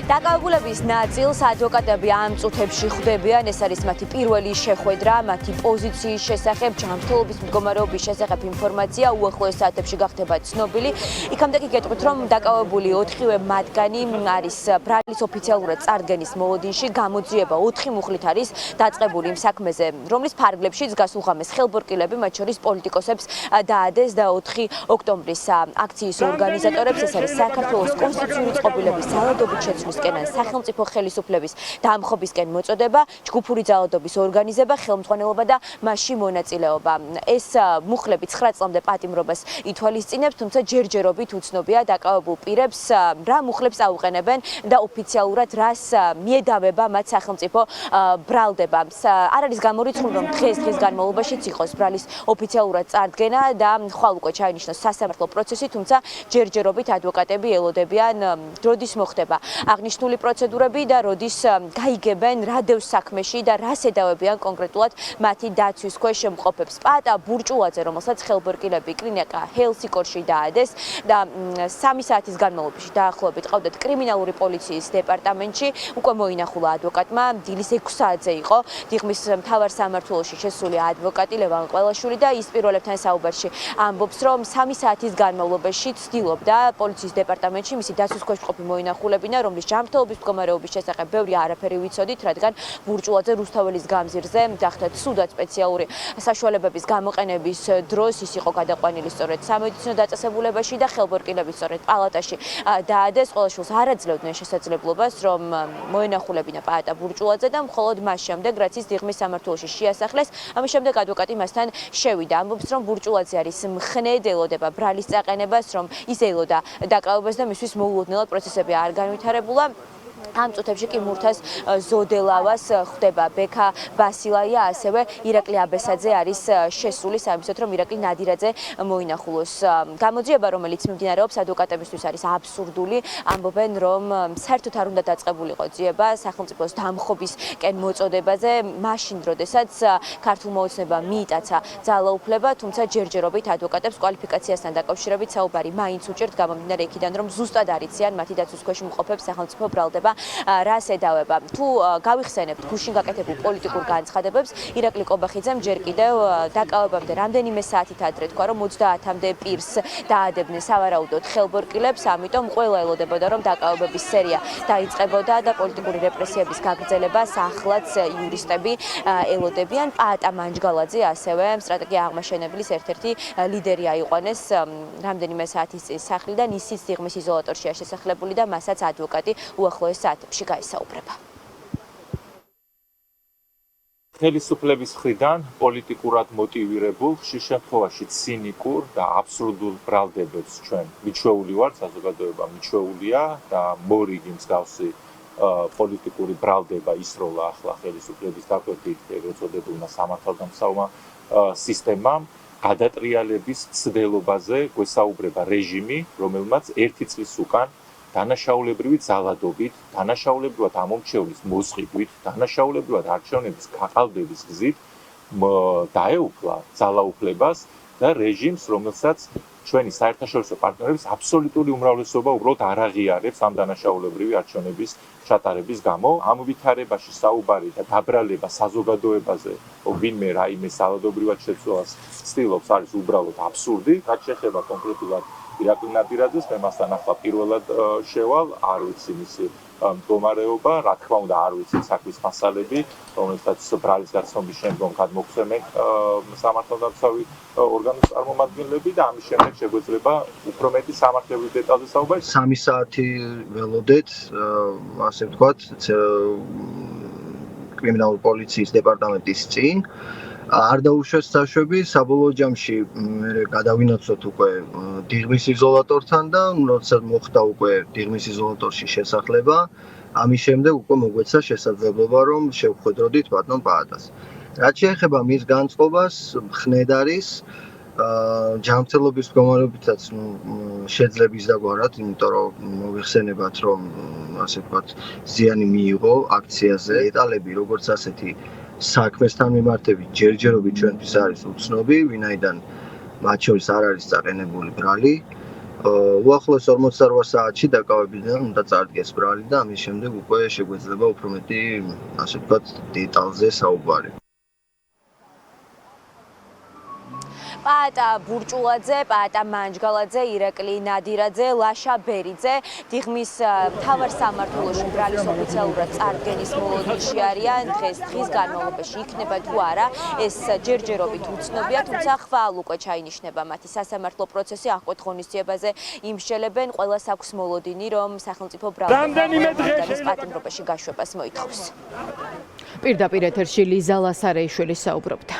დაკავებულების ნაწილს ადვოკატები ამ წუთებში ხვდებიან, ეს არის მათი პირველი შეხვედრა, მათი პოზიციის შესახებ, ჯანმრთელობის მდგომარეობის შესახებ ინფორმაცია უახლოეს საათებში გახდება ცნობილი. იქამდე კი გეტყვით, რომ დაკავებული 4-ვე მათგანი არის ბრალის ოფიციალურად წარდგენის მოლოდინში, გამოძიება 4 მუხლით არის დაწყებული იმ საქმეზე, რომლის ფარგლებშიც გასულ ღამეს ხელბორკილები, მათ შორის პოლიტიკოსებს დაადეს და 4 ოქტომბრის აქციის ორგანიზატორებს, ეს არის საქართველოს კონსტიტუციური წყობილების ძალადობით შეცვლის სახელმწიფო ხელისუფლების დამხობისკენ მოწოდება, ჯგუფური ძალადობის ორგანიზება, ხელმძღვანელობა და მასში მონაწილეობა. ეს მუხლები 9 წლამდე პატიმრობას ითვალისწინებს, თუმცა ჯერჯერობით უცნობია დაკავებულ პირებს რა მუხლებს აუყენებენ და ოფიციალურად რას მიედავება მათ სახელმწიფო ბრალდება. არ არის გამორიცხული, რომ დღის განმავლობაში იყოს ბრალის ოფიციალურად წარდგენა და ხვალ უკვე ჩაინიშნოს სასამართლო პროცესი, თუმცა ჯერჯერობით ადვოკატები ელოდებიან როდის მოხდება აღნიშნული პროცედურები და როდის გაიგებენ რა დევს საქმეში და რას ედავებიან კონკრეტულად მათი დაცვის ქვეშ მყოფებს. პაატა ბურჭულაძე, რომელსაც ხელბორკილები კლინიკა ჰელსიკორში დაადეს და 3 საათის განმავლობაში დაახლოებით ყავდათ კრიმინალური პოლიციის დეპარტამენტში, უკვე მოინახულა ადვოკატმა, დილის 6 საათზე იყო დიღმის მთავარ სამმართველოში შესული ადვოკატი ლევან ყველაშვილი და ის პირველებთან საუბარში ამბობს, რომ 3 საათის განმავლობაში ცდილობდა პოლიციის დეპარტამენტში მისი დაცვის ქვეშ მყოფი მოინახულებინა, რომლის ჯანმრთელობის მდგომარეობის შესახებ ბევრი არაფერი ვიცოდით, რადგან ბურჭულაძე რუსთაველის გამზირზე დახვდათ სუდად სპეციალური საშუალებების გამოყენების დროს ის იყო გადაყვანილი სწორედ სამედიცინო დაწესებულებაში და ხელბორკილები სწორედ პალატაში დაადეს. ყველაშვილს არ აძლევდნენ შესაძლებლობას, რომ მოენახულებინა პაატა ბურჭულაძე და მხოლოდ მას შემდეგ, რაც ის დიღმის სამმართველოში შეასახლეს, ამის შემდეგ ადვოკატი მასთან შევიდა. ამბობს, რომ ბურჭულაძე არის მხნედ, ელოდება ბრალის წაყენებას, რომ ის ელოდა დაკავებას და მისთვის მოულოდნელად პროცესები არ განვითარებულა. ამ წუთებში კი მურთას ზოდელავას ხვდება ბექა ბასილაია, ასევე ირაკლი აბესაძე არის შესული, სამისოთ რომ ირაკლი ნადირაძე მოინახულოს. გამოძიება, რომელიც მიმდინარეობს ადვოკატებისთვის არის აბსურდული, ამბობენ, რომ საერთოდ არ უნდა დაწყებულიყო ძიება სახელმწიფოს დამხობისკენ მოწოდებაზე, მაშინ როდესაც ქართულმა ოცნებამ მიიტაცა ძალაუფლება, თუმცა ჯერჯერობით ადვოკატებს კვალიფიკაციასთან დაკავშირებით საუბარი მაინც უჭერთ, გამომდინარე იქიდან, რომ ზუსტად არიციან მათი დაცვის ქვეშ მყოფებს სახელმწიფო ბრალდება რას ედავება. თუ გავიხსენებთ გუშინ გაკეთებულ პოლიტიკურ განცხადებებს, ირაკლი კობახიძემ ჯერ კიდევ დაკავებამდე რამდენიმე საათით ადრე თქვა, რომ 30-მდე პირს დაადებდნენ სავარაუდოდ ხელბორკილებს, ამიტომ ყველა ელოდებოდა, რომ დაკავებების სერია დაიწყებოდა და პოლიტიკური რეპრესიების გაგრძელებას ახლაც იურისტები ელოდებიან. პაატა მანჯგალაძე ასევე სტრატეგია აღმაშენებლის ერთ-ერთი ლიდერი აიყვანეს რამდენიმე საათის წინ სახლიდან, ისიც დიღმის იზოლატორშია შესახლებული და მასაც ადვოკატი უახლოეს საათებში გაესაუბრება. ხელისუფლების მხრიდან პოლიტიკურად მოტივირებულ, ხშირ შემთხვევაში ცინიკურ და აბსურდულ ბრალდებებს ჩვენ მიჩვეული ვართ, საზოგადოება მიჩვეულია და მორიგი მსგავსი პოლიტიკური ბრალდება ისროლა ახლა ხელისუფლების დაკვეთით ეგრეთ წოდებულმა სამართალდამცავმა სისტემამ გადატრიალების მცდელობაზე გვესაუბრება რეჟიმი, რომელმაც 1 წლის უკან დანაშაულებრივი ძალადობით, დანაშაულებრივად ამომრჩევლის მოსყიდვით, დანაშაულებრივად არჩევნების გაყალბების გზით დაეუფლა ძალაუფლებას და რეჟიმს, რომელსაც ჩვენი საერთაშორისო პარტნიორების აბსოლუტური უმრავლესობა უბრალოდ არ აღიარებს ამ დანაშაულებრივი არჩევნების ჩატარების გამო. ამ ვითარებაში საუბარი და დაბრალება საზოგადოებაზე, ვინმე რაიმე ძალადობრივად შეცვლას ცდილობს, არის უბრალოდ აბსურდი. რაც შეეხება კონკრეტულად ირაკლი ნადირაძეს, მე მასთან ახლა პირველად შევალ, არ ვიცი მისი მდგომარეობა, რა თქმა უნდა არ ვიცი საქმის მასალები, რომელსაც ბრალის გაცნობის შემდგომ გადმოგცემენ სამართალდამცავი ორგანოს წარმომადგენლები და ამის შემდეგ შეგვეძლება უფრო მეტი სამართლებრივ დეტალზე საუბარი. 3 საათი ველოდეთ, ასე ვთქვათ, კრიმინალური პოლიციის დეპარტამენტის წინ. არ დაუშვეს საშვები, საბოლოო ჯამში გადავინაცვლოთ უკვე დიღმის იზოლატორთან და როდესაც მოხდა უკვე დიღმის იზოლატორში შესახლება, ამის შემდეგ უკვე მოგვეცა შესაძლებლობა, რომ შევხვედროდით ბატონ პაატას. რაც შეეხება მის განწყობას, ხნედ არის ჯანმრთელობის მდგომარეობითაც შეძლებს დაგვარად, იმიტომ რომ მოიხსენებათ, რომ ასე ვთქვათ, ზიანი მიიღო აქციაზე. დეტალები როგორც ასეთი საქმესთან მიმართებით ჯერჯერობით ჩვენთვის არის უცნობი, ვინაიდან მათ შორის არ არის წაყენებული ბრალი. უახლოეს 48 საათში დაკავებიდან უნდა წარდგეს ბრალი და ამის შემდეგ უკვე შეგვეძლება უფრო მეტი, ასე ვთქვათ, დეტალზე საუბარი. პაატა ბურჭულაძე, პაატა მანჯგალაძე, ირაკლი ნადირაძე, ლაშა ბერიძე დიღმის მთავარ სამმართველოში ბრალის ოფიციალურად წარდგენის მოლოდინში არიან. დღის განმავლობაში იქნება თუ არა, ეს ჯერჯერობით უცნობია, თუმცა ხვალ უკვე ჩაინიშნება მათი სასამართლო პროცესი აღკვეთ ღონისძიებაზე იმსჯელებენ. ყველას აქვს მოლოდინი, რომ სახელმწიფო ბრალდების პატიმრობაში გაშვებას მოითხოვს. პირდაპირ ეთერში ლიზა ლასარეიშვილი საუბრობდა.